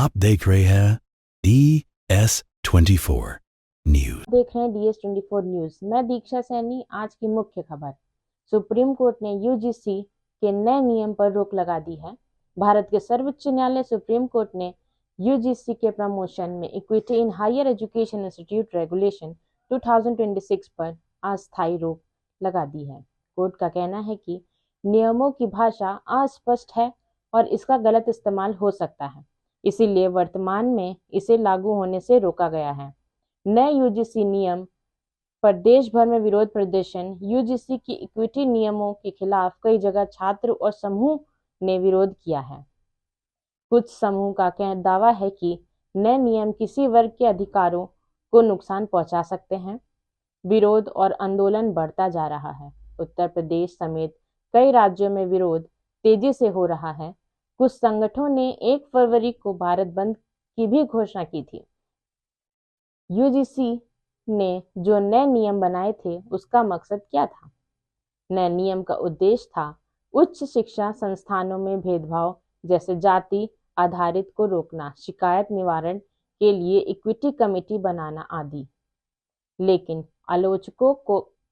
आप देख रहे हैं DS24 न्यूज। देख रहे हैं DS24 न्यूज। मैं दीक्षा सैनी। आज की मुख्य खबर। सुप्रीम कोर्ट ने यूजीसी के नए नियम पर रोक लगा दी है। भारत के सर्वोच्च न्यायालय सुप्रीम कोर्ट ने यूजीसी के प्रमोशन में equity in higher education institute regulation 2026 पर अस्थायी रोक लगा दी है। कोर्ट का कहना है कि नियमों की भाषा अस्पष्ट है और इसका गलत इस्तेमाल हो सकता है, इसीलिए वर्तमान में इसे लागू होने से रोका गया है। नए यूजीसी नियम पर देश भर में विरोध प्रदर्शन। यूजीसी की इक्विटी नियमों के खिलाफ कई जगह छात्र और समूह ने विरोध किया है। कुछ समूह का दावा है कि नए नियम किसी वर्ग के अधिकारों को नुकसान पहुंचा सकते हैं। विरोध और आंदोलन बढ़ता जा रहा है। उत्तर प्रदेश समेत कई राज्यों में विरोध तेजी से हो रहा है। कुछ संगठनों ने 1 फरवरी को भारत बंद की भी घोषणा की थी। यूजीसी ने जो नए नियम बनाए थे उसका मकसद क्या था? नए नियम का उद्देश्य था उच्च शिक्षा संस्थानों में भेदभाव जैसे जाति आधारित को रोकना, शिकायत निवारण के लिए इक्विटी कमेटी बनाना आदि। लेकिन आलोचकों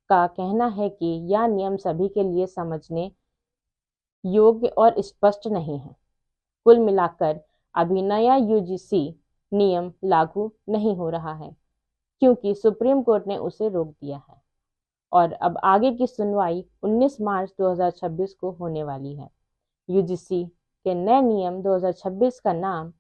का कहना है कि यह नियम सभी के लिए समझने योग्य और स्पष्ट नहीं है। कुल मिलाकर अभी नया यूजीसी नियम लागू नहीं हो रहा है क्योंकि सुप्रीम कोर्ट ने उसे रोक दिया है और अब आगे की सुनवाई 19 मार्च 2026 को होने वाली है। यूजीसी के नए नियम 2026 का नाम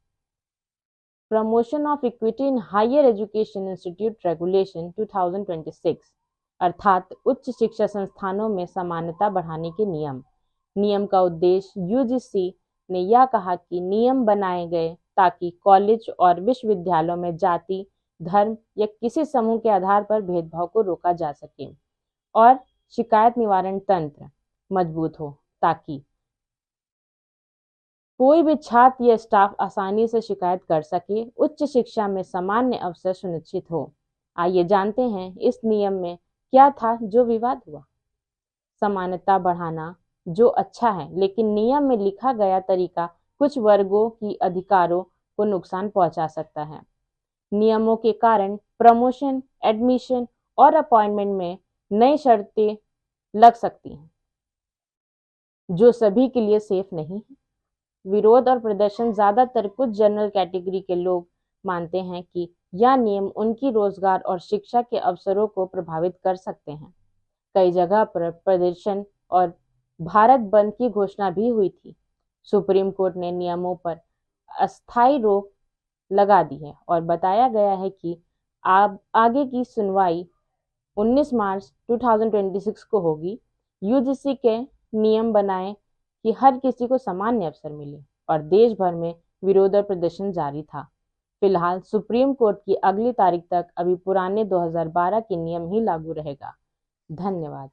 promotion of equity in higher education institute regulation 2026 अर्थात उच्च शिक्षा संस्थानों में समानता बढ़ाने के नियम का उद्देश्य यूजीसी ने यह कहा कि नियम बनाए गए ताकि कॉलेज और विश्वविद्यालयों में जाति, धर्म या किसी समूह के आधार पर भेदभाव को रोका जा सके और शिकायत निवारण तंत्र मजबूत हो ताकि कोई भी छात्र या स्टाफ आसानी से शिकायत कर सके। उच्च शिक्षा में सामान्य अवसर सुनिश्चित हो। आइए जानते हैं इस नियम में क्या था जो विवाद हुआ। समानता बढ़ाना जो अच्छा है, लेकिन नियम में लिखा गया तरीका कुछ वर्गों की अधिकारों को नुकसान पहुंचा सकता है। नियमों के कारण प्रमोशन, एडमिशन और अपॉइंटमेंट में नई शर्तें लग सकती हैं जो सभी के लिए सेफ नहीं है। विरोध और प्रदर्शन ज्यादातर कुछ जनरल कैटेगरी के लोग मानते हैं कि यह नियम उनकी रोजगार और शिक्षा के अवसरों को प्रभावित कर सकते हैं। कई जगह पर प्रदर्शन और भारत बंद की घोषणा भी हुई थी। सुप्रीम कोर्ट ने नियमों पर अस्थायी रोक लगा दी है और बताया गया है कि आगे की सुनवाई 19 मार्च 2026 को होगी। यूजीसी के नियम बनाए कि हर किसी को समान अवसर मिले और देश भर में विरोध और प्रदर्शन जारी था। फिलहाल सुप्रीम कोर्ट की अगली तारीख तक अभी पुराने 2012 के नियम ही लागू रहेगा। धन्यवाद।